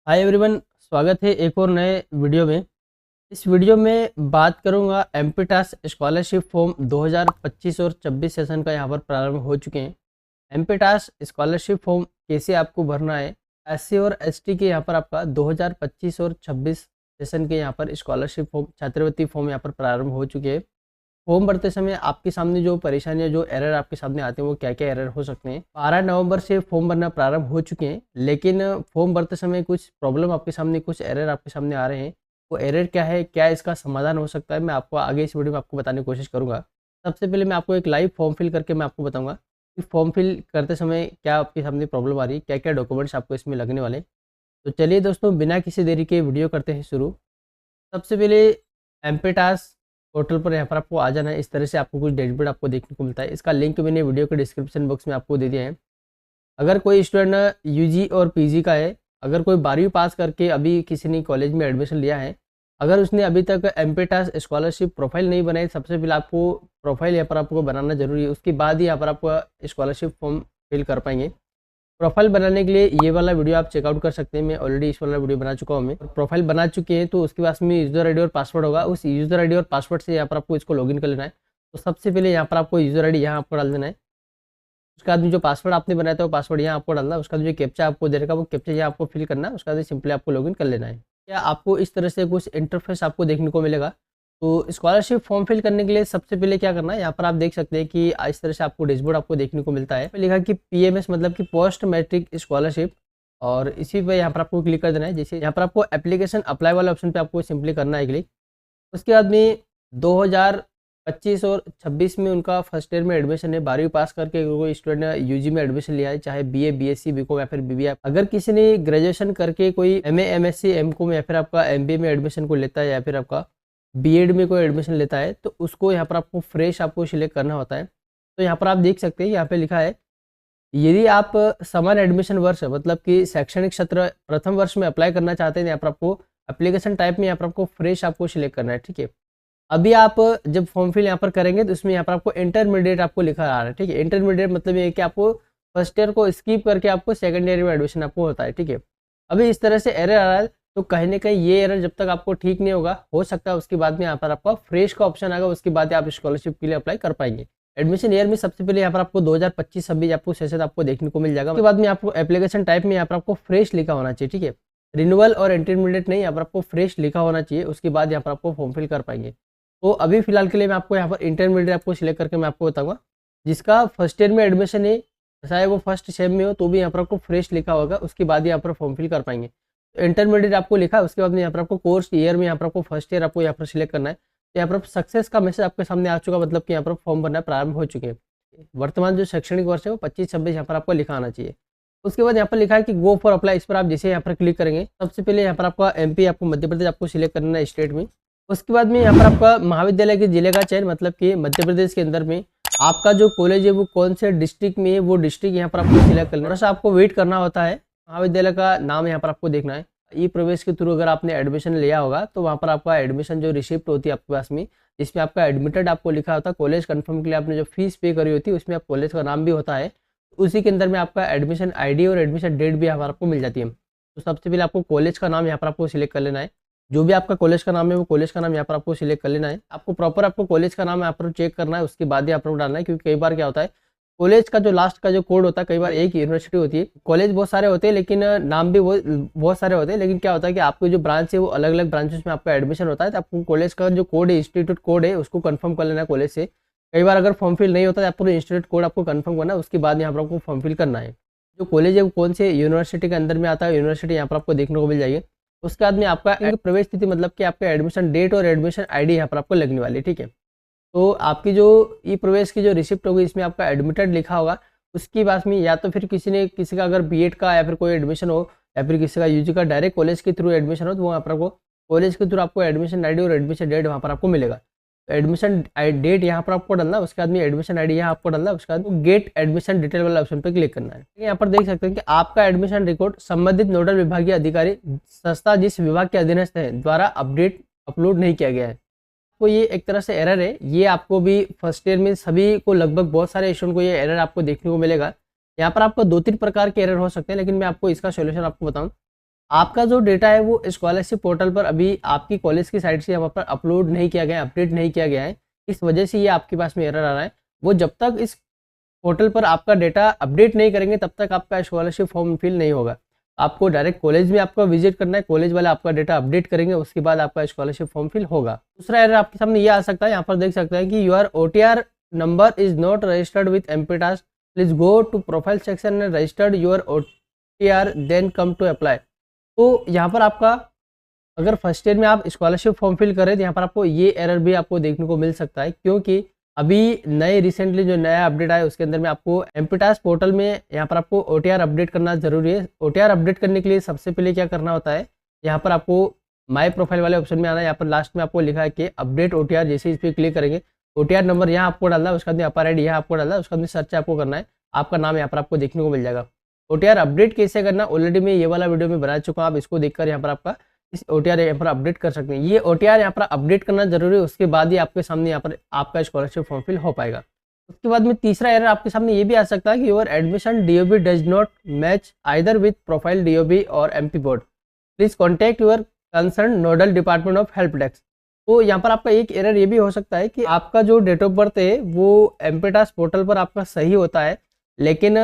Hi everyone, स्वागत है एक और नए वीडियो में। इस वीडियो में बात करूंगा एमपीटास स्कॉलरशिप फॉर्म 2025 और 26 सेशन का यहां पर प्रारंभ हो चुके हैं। एमपीटास स्कॉलरशिप फॉर्म कैसे आपको भरना है, एससी और एसटी के यहां पर आपका 2025 और 26 सेशन के यहां पर स्कॉलरशिप फॉर्म छात्रवृत्ति फॉर्म यहां पर प्रारंभ हो चुके हैं। फॉर्म भरते समय आपके सामने जो परेशानियां, जो एरर आपके सामने आते हैं, वो क्या क्या एरर हो सकते हैं। 12 नवंबर से फॉर्म भरना प्रारंभ हो चुके हैं, लेकिन फॉर्म भरते समय कुछ प्रॉब्लम आपके सामने, कुछ एरर आपके सामने आ रहे हैं। वो एरर क्या है, क्या इसका समाधान हो सकता है, मैं आपको आगे इस वीडियो में आपको बताने की कोशिश करूंगा। सबसे पहले मैं आपको एक लाइव फॉर्म फिल करके मैं आपको बताऊंगा कि फॉर्म फिल करते समय क्या आपके सामने प्रॉब्लम आ रही है, क्या क्या डॉक्यूमेंट्स आपको इसमें लगने वाले। तो चलिए दोस्तों, बिना किसी देरी के वीडियो करते हैं शुरू। सबसे पहले एमपीटास पोर्टल पर यहाँ पर आपको आ जाना है। इस तरह से आपको कुछ डैशबोर्ड आपको देखने को मिलता है। इसका लिंक मैंने वीडियो के डिस्क्रिप्शन बॉक्स में आपको दे दिया है। अगर कोई स्टूडेंट यूजी और पीजी का है, अगर कोई 12वीं पास करके अभी किसी ने कॉलेज में एडमिशन लिया है, अगर उसने अभी तक एमपीटास स्कॉलरशिप प्रोफाइल नहीं बनाई, सबसे पहले आपको प्रोफाइल यहाँ पर आपको बनाना जरूरी है। उसके बाद ही यहाँ पर आपको स्कॉलरशिप फॉर्म फिल कर पाएंगे। प्रोफाइल बनाने के लिए ये वाला वीडियो आप चेकआउट कर सकते हैं। मैं ऑलरेडी इस वाला वीडियो बना चुका हूँ। मैं प्रोफाइल बना चुके हैं, तो उसके पास में यूजर आईडी और पासवर्ड होगा। उस यूजर आईडी और पासवर्ड से यहाँ पर आपको इसको लॉगिन कर लेना है। तो सबसे पहले यहाँ पर आपको यूजर आईडी यहाँ आपको डाल देना है। उसके बाद में जो पासवर्ड आपने बनाया था वो पासवर्ड यहाँ आपको डालना है। उसका जो कैप्चा आपको दे रखा वो कैप्चा यहाँ आपको फिल करना है। उसके बाद सिंपली आपको लॉगिन कर लेना है। क्या आपको इस तरह से कुछ इंटरफेस आपको देखने को मिलेगा। तो स्कॉलरशिप फॉर्म फिल करने के लिए सबसे पहले क्या करना है, यहाँ पर आप देख सकते हैं कि इस तरह से आपको डैशबोर्ड आपको देखने को मिलता है। लिखा कि पीएमएस मतलब कि पोस्ट मैट्रिक स्कॉलरशिप, और इसी पे यहाँ पर आपको क्लिक कर देना है। जैसे यहाँ पर आपको एप्लीकेशन अप्लाई वाले ऑप्शन पे आपको सिंपली करना है क्लिक। उसके बाद में 2025 और 26 में उनका फर्स्ट ईयर में एडमिशन है। 12वीं पास करके कोई स्टूडेंट ने यूजी में एडमिशन लिया है, चाहे बीए, बीएससी, बीकॉम या फिर बीबीए। अगर किसी ने ग्रेजुएशन करके कोई एमए, एमएससी, एमकॉम या फिर आपका एमबीए में एडमिशन को लेता है, या फिर आपका बीएड में कोई एडमिशन लेता है, तो उसको यहाँ पर आपको फ्रेश आपको सिलेक्ट करना होता है। तो यहाँ पर आप देख सकते हैं, यहाँ पे लिखा है यदि आप समान एडमिशन वर्ष मतलब कि शैक्षणिक सत्र प्रथम वर्ष में अप्लाई करना चाहते हैं, यहाँ पर आपको एप्लीकेशन टाइप में यहाँ पर आपको फ्रेश आपको सिलेक्ट करना है। ठीक है, अभी आप जब फॉर्म फिल यहाँ पर करेंगे तो उसमें यहाँ पर आपको इंटरमीडिएट आपको लिखा आ रहा है। ठीक है, इंटरमीडिएट मतलब ये है कि आपको फर्स्ट ईयर को स्किप करके आपको सेकंड ईयर में एडमिशन आपको होता है। ठीक है, अभी इस तरह से एरर आ रहा है, तो कहीं ना कहीं ये एरर जब तक आपको ठीक नहीं होगा, हो सकता है उसके बाद में यहाँ पर आपका फ्रेश का ऑप्शन आएगा। उसके बाद आप स्कॉलरशिप के लिए अप्लाई कर पाएंगे। एडमिशन ईयर में सबसे पहले यहाँ पर आपको 2025-26 आपको सेशन आपको देखने को मिल जाएगा। उसके बाद में आपको एप्लीकेशन टाइप में यहाँ पर आपको फ्रेश लिखा होना चाहिए। ठीक है, रिन्यूअल और इंटरमीडिएट नहीं, यहाँ पर आपको फ्रेश लिखा होना चाहिए। उसके बाद यहाँ पर आपको फॉर्म फिल कर पाएंगे। तो अभी फिलहाल के लिए मैं आपको यहाँ पर इंटरमीडिएट आपको सिलेक्ट करके मैं आपको बताऊंगा। जिसका फर्स्ट ईयर में एडमिशन है, चाहे वो फर्स्ट सेम में हो, तो भी यहाँ पर आपको फ्रेश लिखा होगा। उसके बाद यहाँ पर फॉर्म फिल कर पाएंगे। तो इंटरमीडिएट आपको लिखा है, उसके बाद में यहाँ पर आपको कोर्स ईयर में यहाँ पर आपको फर्स्ट ईयर आपको यहाँ पर सिलेक्ट करना है। तो यहाँ पर सक्सेस का मैसेज आपके सामने आ चुका, मतलब कि यहाँ पर फॉर्म भरना प्रारंभ हो चुके हैं। वर्तमान जो शैक्षणिक वर्ष है वो 25-26 यहाँ पर आपको लिखा आना चाहिए। उसके बाद यहाँ पर लिखा है कि गो फॉर अप्लाई। इस पर आप जैसे यहाँ पर क्लिक करेंगे, सबसे पहले यहाँ पर आपका एमपी आपको मध्य प्रदेश आपको सिलेक्ट करना है स्टेट में। उसके बाद में यहाँ पर आपका महाविद्यालय के जिले का चयन, मतलब कि मध्य प्रदेश के अंदर में आपका जो कॉलेज है वो कौन से डिस्ट्रिक्ट में है, वो डिस्ट्रिक्ट यहाँ पर आपको सिलेक्ट करना है। थोड़ा सा आपको वेट करना होता है। महाविद्यालय का नाम यहाँ पर आपको देखना है। ई प्रवेश के थ्रू अगर आपने एडमिशन लिया होगा, तो वहाँ पर आपका एडमिशन जो रिसिप्ट होती है आपके पास में, जिसमें आपका एडमिटेड आपको लिखा होता है। कॉलेज कंफर्म के लिए आपने जो फीस पे करी होती है, उसमें आप कॉलेज का नाम भी होता है। उसी के अंदर में आपका एडमिशन आईडी और एडमिशन डेट भी यहाँ पर आपको मिल जाती है। तो सबसे पहले आपको कॉलेज का नाम यहाँ पर आपको सिलेक्ट कर लेना है। जो भी आपका कॉलेज का नाम है, वो कॉलेज का नाम यहाँ पर आपको सिलेक्ट कर लेना है। आपको प्रॉपर आपको कॉलेज का नाम यहाँ पर चेक करना है। उसके बाद ही आप लोग डालना है, क्योंकि कई बार क्या होता है, कॉलेज का जो लास्ट का जो कोड होता है, कई बार एक यूनिवर्सिटी होती है, कॉलेज बहुत सारे होते हैं, लेकिन नाम भी बहुत सारे होते हैं। लेकिन क्या होता है कि आपको जो ब्रांच है वो अलग अलग ब्रांचेस में आपका एडमिशन होता है। तो आपको कॉलेज का जो कोड है, इंस्टीट्यूट कोड है, उसको कंफर्म कर लेना है कॉलेज से। कई बार अगर फॉर्म फिल नहीं होता है, आपको इंस्टीट्यूट कोड आपको कंफर्म करना है। उसके बाद यहाँ पर आपको फॉर्म फिल करना है। जो कॉलेज है वो कौन से यूनिवर्सिटी के अंदर में आता है, यूनिवर्सिटी यहाँ पर आपको देखने को मिल जाएगी। उसके बाद में आपका प्रवेश तिथि, मतलब कि आपका एडमिशन डेट और एडमिशन आईडी यहाँ पर आपको लगने वाली है। ठीक है, तो आपकी जो ई प्रवेश की जो रिसिप्ट होगी, इसमें आपका एडमिटेड लिखा होगा। उसकी बात में या तो फिर किसी का अगर बीएड का या फिर कोई एडमिशन हो, या फिर किसी का यूजी का डायरेक्ट कॉलेज के थ्रू एडमिशन हो, तो वहाँ पर आपको कॉलेज के थ्रू आपको एडमिशन आईडी और एडमिशन डेट वहाँ पर आपको मिलेगा। तो एडमिशन डेट यहाँ पर आपको डालना, उसके बाद में एडमिशन आईडी यहाँ आपको डालना। उसके बाद गेट एडमिशन डिटेल वाला ऑप्शन पर क्लिक करना है। यहाँ पर देख सकते हैं कि आपका एडमिशन रिकॉर्ड संबंधित नोडल विभागीय अधिकारी संस्था जिस विभाग के अधीनस्थ है द्वारा अपलोड नहीं किया गया है। तो ये एक तरह से एरर है। ये आपको भी फर्स्ट ईयर में सभी को, लगभग बहुत सारे स्टूडेंट को ये एरर आपको देखने को मिलेगा। यहाँ पर आपको 2-3 प्रकार के एरर हो सकते हैं, लेकिन मैं आपको इसका सॉल्यूशन आपको बताऊं। आपका जो डेटा है वो स्कॉलरशिप पोर्टल पर अभी आपकी कॉलेज की साइट से यहाँ पर अपलोड नहीं किया गया है, अपडेट नहीं किया गया है, इस वजह से ये आपके पास में एरर आ रहा है। वो जब तक इस पोर्टल पर आपका डेटा अपडेट नहीं करेंगे तब तक आपका स्कॉलरशिप फॉर्म फिल नहीं होगा। आपको डायरेक्ट कॉलेज में आपका विजिट करना है, कॉलेज वाले आपका डेटा अपडेट करेंगे, उसके बाद आपका स्कॉलरशिप फॉर्म फिल होगा। दूसरा एरर आपके सामने ये आ सकता है, यहाँ पर देख सकते हैं कि your OTR number is not registered with एमपीटास, please go to profile section and registered your OTR then come to apply. तो यहाँ पर आपका अगर फर्स्ट ईयर में आप स्कॉलरशिप फॉर्म फिल करें तो यहाँ पर आपको ये एरर भी आपको देखने को मिल सकता है, क्योंकि अभी नए रिसेंटली जो नया अपडेट आया उसके अंदर में आपको एमपीटास पोर्टल में यहाँ पर आपको OTR अपडेट करना जरूरी है। OTR अपडेट करने के लिए सबसे पहले क्या करना होता है, यहाँ पर आपको माई प्रोफाइल वाले ऑप्शन में आना है। यहाँ पर लास्ट में आपको लिखा है कि अपडेट OTR, जैसे इस पर क्लिक करेंगे OTR नंबर यहाँ आपको डालना है, उसके बाद अपर ID यहाँ आपको डालना है, उसके बाद सर्च आपको करना है, आपका नाम यहाँ पर आपको देखने को मिल जाएगा। OTR अपडेट कैसे करना ऑलरेडी मैं ये वाला वीडियो में बना चुका हूँ, आप इसको देखकर यहाँ पर आपका इस OTR यहाँ पर अपडेट कर सकते हैं। ये OTR यहाँ पर अपडेट करना जरूरी है, उसके बाद ही आपके सामने यहाँ पर आपका स्कॉलरशिप फॉर्म फिल हो पाएगा। उसके बाद में तीसरा एरर आपके सामने ये भी आ सकता है कि your admission DOB does not match either with profile DOB और MP board, please contact your concern nodal department of help desk. तो यहाँ पर आपका एक एरर ये भी हो सकता है कि आपका जो डेट ऑफ बर्थ है वो एमपीटास पोर्टल पर आपका सही होता है, लेकिन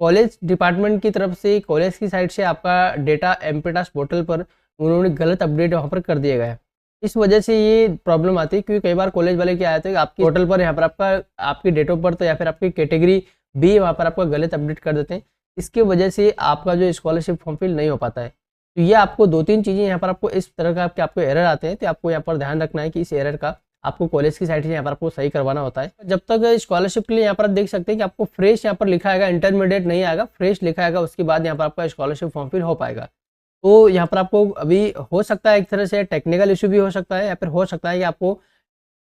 कॉलेज डिपार्टमेंट की तरफ से, कॉलेज की साइड से आपका डेटा एमपीटास पोर्टल पर उन्होंने गलत अपडेट वहाँ पर कर दिया गया है। इस वजह से ये प्रॉब्लम आती है, क्योंकि कई बार कॉलेज वाले क्या आते हैं आपके पोर्टल पर यहाँ पर आपकी डेट ऑफ बर्थ या फिर आपकी कैटेगरी भी वहाँ पर आपका गलत अपडेट कर देते हैं। इसके वजह से आपका जो स्कॉलरशिप फॉर्म फिल नहीं हो पाता है। तो ये आपको 2-3 चीज़ें यहाँ पर आपको इस तरह का आपको एरर आते हैं, तो आपको यहाँ पर ध्यान रखना है कि इस एरर का आपको कॉलेज की साइड से यहाँ पर आपको सही करवाना होता है। जब तक स्कॉलरशिप के लिए यहाँ पर आप देख सकते हैं कि आपको फ्रेश यहाँ पर लिखा आएगा, इंटरमीडिएट नहीं आएगा, फ्रेश लिखा आएगा, उसके बाद यहाँ पर आपका स्कॉलरशिप फॉर्म फिल हो पाएगा। तो यहाँ पर आपको अभी हो सकता है एक तरह से टेक्निकल इशू भी हो सकता है, या फिर हो सकता है कि आपको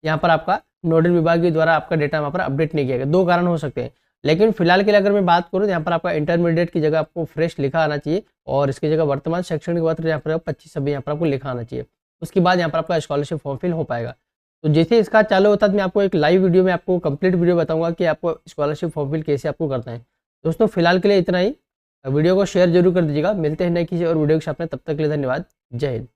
यहाँ पर आपका नोडल विभाग के द्वारा आपका डेटा वहाँ पर अपडेट नहीं किया गया। 2 कारण हो सकते हैं, लेकिन फिलहाल के लिए अगर मैं बात करूँ तो यहाँ पर आपका इंटरमीडिएट की जगह आपको फ्रेश लिखा आना चाहिए, और इसकी जगह वर्तमान शैक्षणिक वर्ष यहाँ पर 25-26 यहाँ पर आपको लिखा आना चाहिए। उसके बाद यहाँ पर आपका स्कॉलरशिप फॉर्म फिल हो पाएगा। तो जैसे इसका चालू होता है मैं आपको एक लाइव वीडियो में आपको कंप्लीट वीडियो बताऊंगा कि आपको स्कॉलरशिप फॉर्म फिल कैसे आपको करना है। दोस्तों फिलहाल के लिए इतना ही, वीडियो को शेयर जरूर कर दीजिएगा। मिलते हैं नए किसी और वीडियो के साथ में, तब तक के लिए धन्यवाद। जय हिंद।